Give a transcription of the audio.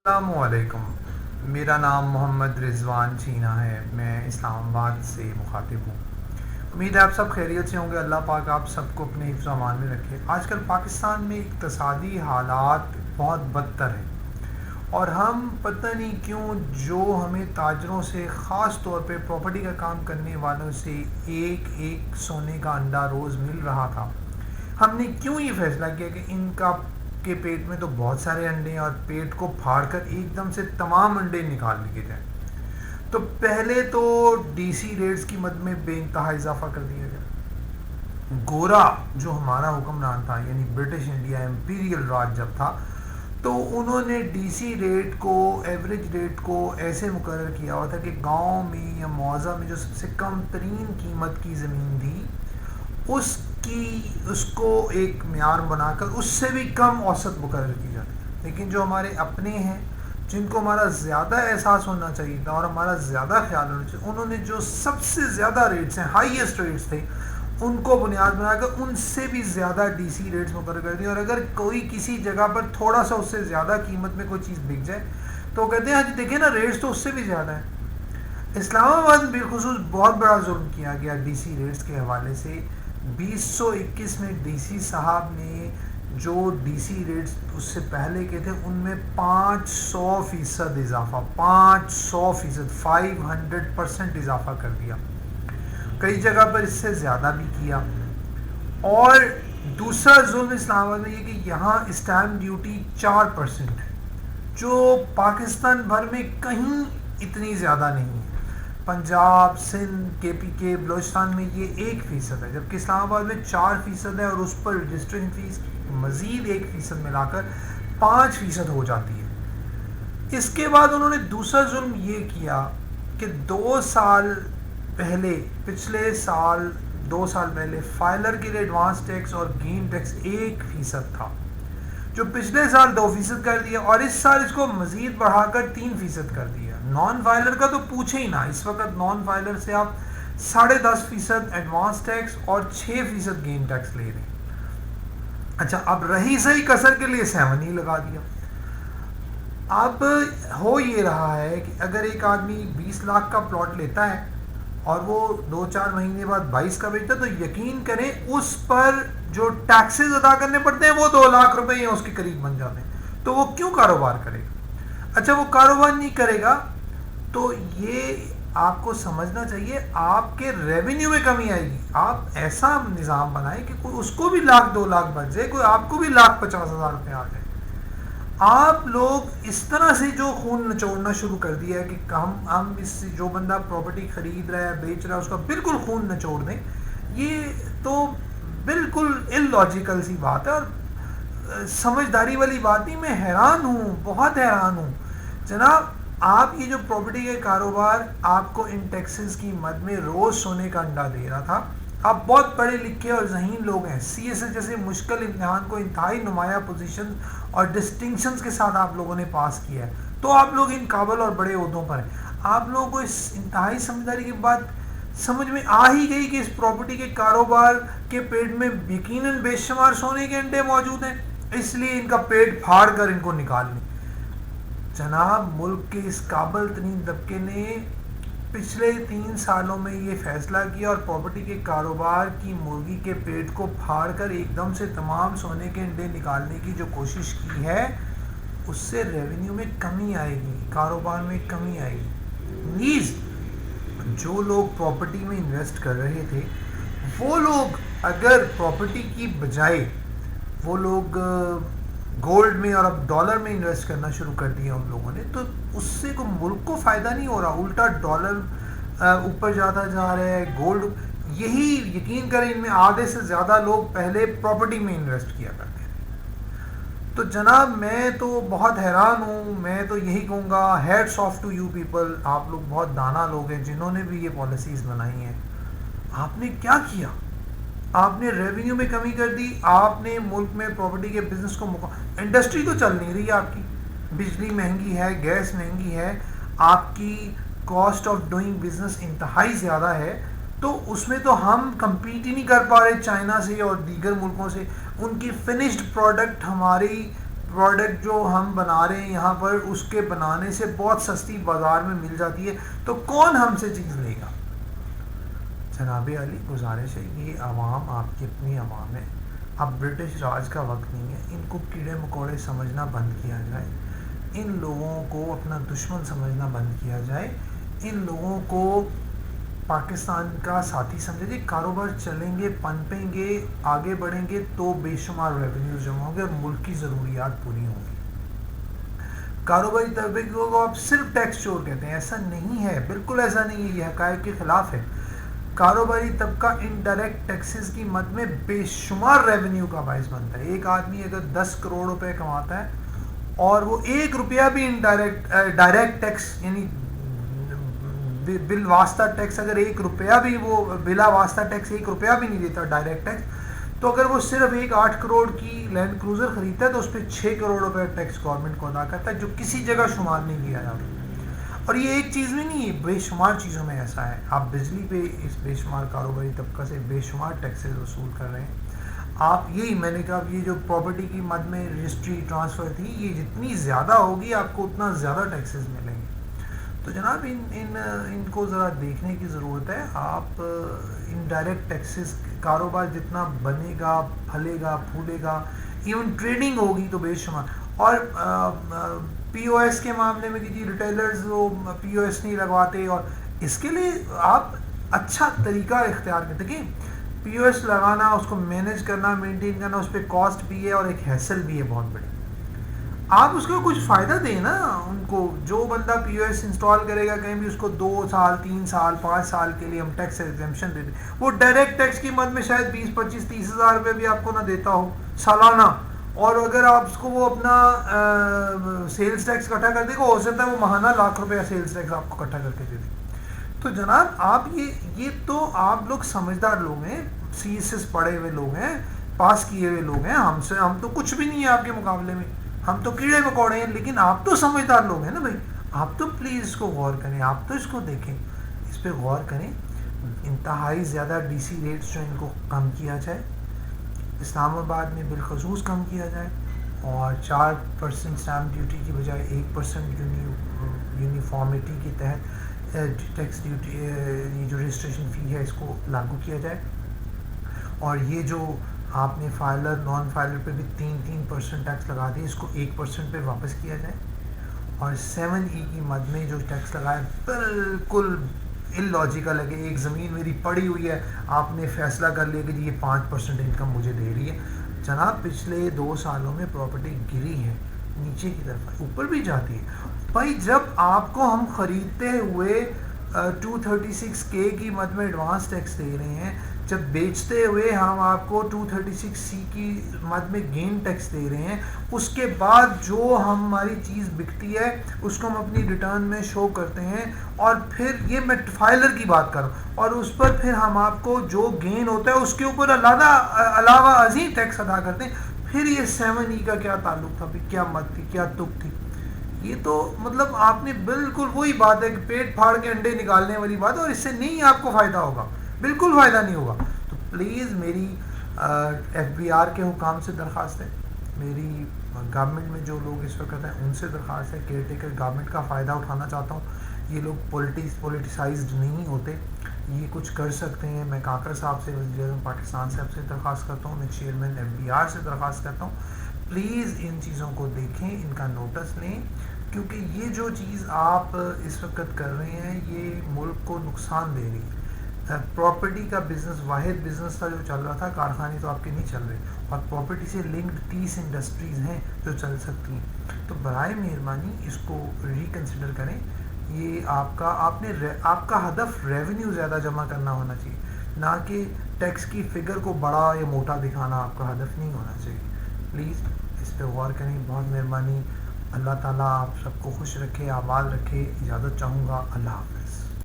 السلام علیکم، میرا نام محمد رضوان چینا ہے۔ میں اسلام آباد سے مخاطب ہوں۔ امید ہے آپ سب خیریت سے ہوں گے۔ اللہ پاک آپ سب کو اپنے حفظ و امان میں رکھے۔ آج کل پاکستان میں اقتصادی حالات بہت بدتر ہیں، اور ہم پتہ نہیں کیوں جو ہمیں تاجروں سے، خاص طور پہ پراپرٹی کا کام کرنے والوں سے ایک ایک سونے کا انڈا روز مل رہا تھا، ہم نے کیوں یہ فیصلہ کیا کہ ان کا کے پیٹ میں تو بہت سارے انڈے ہیں، اور پیٹ کو پھاڑ کر ایک دم سے تمام انڈے نکال لیے جائیں۔ تو پہلے تو ڈی سی ریٹس کی مد میں بے انتہا اضافہ کر دیا گیا۔ گورا جو ہمارا حکمران تھا، یعنی برٹش انڈیا امپیریل راج جب تھا، تو انہوں نے ڈی سی ریٹ کو، ایوریج ریٹ کو ایسے مقرر کیا ہوا تھا کہ گاؤں میں یا معاوضہ میں جو سب سے کم ترین قیمت کی زمین تھی، اس کو ایک معیار بنا کر اس سے بھی کم اوسط مقرر کی جاتی ہے۔ لیکن جو ہمارے اپنے ہیں، جن کو ہمارا زیادہ احساس ہونا چاہیے تھا اور ہمارا زیادہ خیال ہونا چاہیے، انہوں نے جو سب سے زیادہ ریٹس ہیں، ہائیسٹ ریٹس تھے، ان کو بنیاد بنا کر ان سے بھی زیادہ ڈی سی ریٹس مقرر کر دی۔ اور اگر کوئی کسی جگہ پر تھوڑا سا اس سے زیادہ قیمت میں کوئی چیز بک جائے تو کہتے ہیں ہاں جی دیکھیں نا، ریٹس تو اس سے بھی زیادہ ہیں۔ اسلام آباد میں بالخصوص بہت بڑا ظلم کیا گیا ڈی سی ریٹس کے حوالے سے۔ 2021 میں ڈی سی صاحب نے جو ڈی سی ریٹس اس سے پہلے کے تھے، ان میں 500% اضافہ، 500%، 500% اضافہ کر دیا۔ کئی جگہ پر اس سے زیادہ بھی کیا۔ اور دوسرا ظلم اسلام آباد میں یہ کہ یہاں اسٹیمپ ڈیوٹی 4% ہے، جو پاکستان بھر میں کہیں اتنی زیادہ نہیں ہے۔ پنجاب، سندھ، کے پی کے، بلوچستان میں یہ 1% ہے، جبکہ اسلام آباد میں 4% ہے، اور اس پر رجسٹریشن فیس مزید 1% ملا کر 5% ہو جاتی ہے۔ اس کے بعد انہوں نے دوسرا ظلم یہ کیا کہ 2 سال پہلے، پچھلے سال 2 سال پہلے فائلر کے لیے ایڈوانس ٹیکس اور گین ٹیکس 1% تھا، جو پچھلے سال 2% کر دیا، اور اس سال اس کو مزید بڑھا کر 3% کر دیا۔ نان فائلر کا تو پوچھے ہی نہ، اس وقت نان فائلر سے آپ 10.5% ایڈوانس ٹیکس اور 6% گین ٹیکس لے رہے ہیں۔ اچھا، اب رہی صحیح کسر کے لیے 7 ہی لگا دیا۔ اب ہو یہ رہا ہے کہ اگر ایک آدمی 20 لاکھ کا پلاٹ لیتا ہے اور وہ 2-4 مہینے بعد 22 کا بیچتا ہے، تو یقین کریں اس پر جو ٹیکسز ادا کرنے پڑتے ہیں وہ 2 لاکھ روپے یا اس کے قریب بن جاتے ہیں۔ تو وہ کیوں کاروبار کرے گا؟ اچھا، وہ کاروبار نہیں کرے گا تو یہ آپ کو سمجھنا چاہیے آپ کے ریونیو میں کمی آئے گی۔ آپ ایسا نظام بنائیں کہ کوئی اس کو بھی 1,00,000-2 لاکھ بچ جائے، کوئی آپ کو بھی 1,50,000 روپے آ جائے۔ آپ لوگ اس طرح سے جو خون نچوڑنا شروع کر دیا ہے کہ ہم اس سے جو بندہ پراپرٹی خرید رہا ہے، بیچ رہا ہے، اس کا بالکل خون نچوڑ دیں، یہ تو بالکل ان لاجیکل سی بات ہے اور سمجھداری والی بات نہیں۔ میں حیران ہوں، بہت حیران ہوں جناب۔ آپ یہ جو پراپرٹی کے کاروبار آپ کو ان ٹیکسز کی مد میں روز سونے کا انڈا دے رہا تھا، آپ بہت پڑھے لکھے اور ذہین لوگ ہیں، سی ایس ایس جیسے مشکل امتحان کو انتہائی نمایاں پوزیشن اور ڈسٹنکشنز کے ساتھ آپ لوگوں نے پاس کیا ہے، تو آپ لوگ ان قابل اور بڑے عہدوں پر ہیں۔ آپ لوگوں کو اس انتہائی سمجھداری کی بات سمجھ میں آ ہی گئی کہ اس پراپرٹی کے کاروبار کے پیٹ میں یقیناً بے شمار سونے کے انڈے موجود ہیں، اس لیے ان کا پیٹ پھاڑ کر ان کو نکال لیں۔ جناب، ملک کے اس قابل ترین طبقے نے پچھلے 3 سالوں میں یہ فیصلہ کیا اور پراپرٹی کے کاروبار کی مرغی کے پیٹ کو پھاڑ کر ایک دم سے تمام سونے کے انڈے نکالنے کی جو کوشش کی ہے، اس سے ریونیو میں کمی آئے گی، کاروبار میں کمی آئے گی۔ پلیز، جو لوگ پراپرٹی میں انویسٹ کر رہے تھے، وہ لوگ اگر پراپرٹی کی بجائے وہ لوگ گولڈ میں اور اب ڈالر میں انویسٹ کرنا شروع کر دیا ان لوگوں نے، تو اس سے کوئی ملک کو فائدہ نہیں ہو رہا، الٹا ڈالر اوپر جاتا جا رہا ہے، گولڈ۔ یہی یقین کریں، ان میں آدھے سے زیادہ لوگ پہلے پراپرٹی میں انویسٹ کیا کرتے تھے۔ تو جناب، میں تو بہت حیران ہوں۔ میں تو یہی کہوں گا، hats off to you people, آپ لوگ بہت دانا لوگ ہیں جنہوں نے بھی یہ پالیسیز بنائی ہیں۔ آپ نے کیا کیا؟ آپ نے ریونیو میں کمی کر دی، آپ نے ملک میں پراپرٹی کے بزنس کو انڈسٹری تو چل نہیں رہی آپ کی، بجلی مہنگی ہے، گیس مہنگی ہے، آپ کی کاسٹ آف ڈوئنگ بزنس انتہائی زیادہ ہے، تو اس میں تو ہم کمپیٹ ہی نہیں کر پا رہے چائنا سے اور دیگر ملکوں سے۔ ان کی فنشڈ پروڈکٹ ہماری پروڈکٹ جو ہم بنا رہے ہیں یہاں پر اس کے بنانے سے بہت سستی بازار میں مل جاتی ہے، تو کون ہم سے چیز لے گا؟ جناب علی گزارش ہے، یہ عوام آپ کی اپنی عوام ہے، اب برٹش راج کا وقت نہیں ہے، ان کو کیڑے مکوڑے سمجھنا بند کیا جائے، ان لوگوں کو اپنا دشمن سمجھنا بند کیا جائے، ان لوگوں کو پاکستان کا ساتھی سمجھے جی، کاروبار چلیں گے، پنپیں گے، آگے بڑھیں گے تو بے شمار ریونیوز جمع ہوں گے اور ملک کی ضروریات پوری ہوں گی۔ کاروباری طبقے کو آپ صرف ٹیکس چور کہتے ہیں، ایسا نہیں ہے، بالکل ایسا نہیں ہے، یہ حقائق کے خلاف ہے۔ کاروباری طبقہ انڈائریکٹ ٹیکسز کی مد میں بے شمار ریونیو کا باعث بنتا ہے۔ ایک آدمی اگر 10 کروڑ روپے کماتا ہے اور وہ 1 روپیہ بھی ڈائریکٹ ٹیکس یعنی بالواسطہ ٹیکس، اگر 1 روپیہ بھی وہ بلا واسطہ ٹیکس 1 روپیہ بھی نہیں دیتا ڈائریکٹ ٹیکس، تو اگر وہ صرف 8 کروڑ کی لینڈ کروزر خریدتا ہے تو اس پہ 6 کروڑ روپے ٹیکس گورنمنٹ کو ادا کرتا ہے، جو کسی جگہ شمار نہیں کیا جاتا۔ اور یہ ایک چیز میں نہیں ہے، بے شمار چیزوں میں ایسا ہے۔ آپ بجلی پہ اس بے شمار کاروباری طبقہ سے بے شمار ٹیکسز وصول کر رہے ہیں۔ آپ یہی میں نے کہا، یہ جو پراپرٹی کی مد میں رجسٹری ٹرانسفر تھی، یہ جتنی زیادہ ہوگی آپ کو اتنا زیادہ ٹیکسز ملیں گے۔ تو جناب ان کو ذرا دیکھنے کی ضرورت ہے۔ آپ انڈائریکٹ ٹیکسز، کاروبار جتنا بنے گا، پھلے گا، پھولے گا، ایون ٹریڈنگ ہوگی تو بے شمار۔ اور پی او ایس کے معاملے میں کہ جی ریٹیلرز وہ پی او ایس نہیں لگواتے، اور اس کے لیے آپ اچھا طریقہ اختیار کرتے کہ پی او ایس لگانا، اس کو مینیج کرنا، مینٹین کرنا، اس پہ کاسٹ بھی ہے اور ایک ہیسل بھی ہے بہت بڑی۔ آپ اس کو کچھ فائدہ دیں نا ان کو، جو بندہ پی او ایس انسٹال کرے گا کہیں بھی، اس کو 2 سال 3 سال 5 سال کے لیے ہم ٹیکس ایگزمپشن دے دیں۔ وہ ڈائریکٹ ٹیکس کی مد میں شاید 20 25 30 ہزار روپے بھی آپ کو نہ دیتا ہو سالانہ، اور اگر آپ اس کو وہ اپنا سیلز ٹیکس اکٹھا کر دے گا، ہو سکتا ہے وہ ماہانہ ₹1,00,000 سیلز ٹیکس آپ کو اکٹھا کر کے دے دے۔ تو جناب آپ یہ تو آپ لوگ سمجھدار لوگ ہیں، سی ایس ایس پڑھے ہوئے لوگ ہیں، پاس کیے ہوئے لوگ ہیں، ہم تو کچھ بھی نہیں ہے آپ کے مقابلے میں، ہم تو کیڑے مکوڑے ہیں، لیکن آپ تو سمجھدار لوگ ہیں نا بھائی، آپ تو پلیز اس کو غور کریں، آپ تو اس کو دیکھیں، اس پہ غور کریں۔ انتہائی زیادہ ڈی سی ریٹس جو ان کو کم کیا جائے، اسلام آباد میں بالخصوص کم کیا جائے، اور 4% اسٹیمپ ڈیوٹی کی بجائے 1% یونیفارمٹی کے تحت ٹیکس ڈیوٹی، یہ جو رجسٹریشن فی ہے اس کو لاگو کیا جائے، اور یہ جو آپ نے فائلر نان فائلر پہ بھی 3% ٹیکس لگا دی، اس کو 1% پہ واپس کیا جائے، اور 7E کی مد میں جو ٹیکس لگایا بالکل اللاجیکل ہے کہ ایک زمین میری پڑی ہوئی ہے، آپ نے فیصلہ کر لیا کہ جی یہ 5% انکم مجھے دے رہی ہے۔ جناب پچھلے 2 سالوں میں پراپرٹی گری ہے، نیچے کی طرف، اوپر بھی جاتی ہے بھائی۔ جب آپ کو ہم خریدتے ہوئے 236K کی مد میں ایڈوانس ٹیکس دے رہے ہیں، جب بیچتے ہوئے ہم آپ کو 236C کی مد میں گین ٹیکس دے رہے ہیں، اس کے بعد جو ہماری چیز بکتی ہے اس کو ہم اپنی ریٹرن میں شو کرتے ہیں، اور پھر یہ میں فائلر کی بات کر رہا ہوں، اور اس پر پھر ہم آپ کو جو گین ہوتا ہے اس کے اوپر علاوہ ازیں ٹیکس ادا کرتے ہیں۔ پھر یہ 7E کا کیا تعلق تھا، کیا مت تھی، کیا تک تھی؟ یہ تو مطلب آپ نے بالکل وہی بات ہے کہ پیٹ پھاڑ کے انڈے نکالنے والی بات ہے، اور اس سے نہیں آپ کو فائدہ ہوگا، بالکل فائدہ نہیں ہوگا۔ تو پلیز میری FBR کے حکام سے درخواست ہے، میری گورنمنٹ میں جو لوگ اس وقت ہیں ان سے درخواست ہے، کیئر ٹیکر گورنمنٹ کا فائدہ اٹھانا چاہتا ہوں، یہ لوگ پولیٹیسائزڈ نہیں ہوتے، یہ کچھ کر سکتے ہیں۔ میں کاکر صاحب سے، وزیر اعظم پاکستان صاحب سے درخواست کرتا ہوں، میں چیئرمین FBR سے درخواست کرتا ہوں، پلیز ان چیزوں کو دیکھیں، ان کا نوٹس لیں، کیونکہ یہ جو چیز آپ اس وقت کر رہے ہیں یہ ملک کو نقصان دے رہی ہے۔ پراپرٹی کا بزنس واحد بزنس تھا جو چل رہا تھا، کارخانے تو آپ کے نہیں چل رہے، اور پراپرٹی سے لنکڈ 30 انڈسٹریز ہیں جو چل سکتی ہیں، تو برائے مہربانی اس کو ریکنسیڈر کریں۔ یہ آپ کا ہدف ریونیو زیادہ جمع کرنا ہونا چاہیے، نہ کہ ٹیکس کی فگر کو بڑا یا موٹا دکھانا آپ کا ہدف نہیں ہونا چاہیے۔ پلیز اس پہ غور کریں، بہت مہربانی۔ اللہ تعالیٰ آپ سب کو خوش رکھے، آباد رکھے۔ اجازت چاہوں گا، اللہ حافظ۔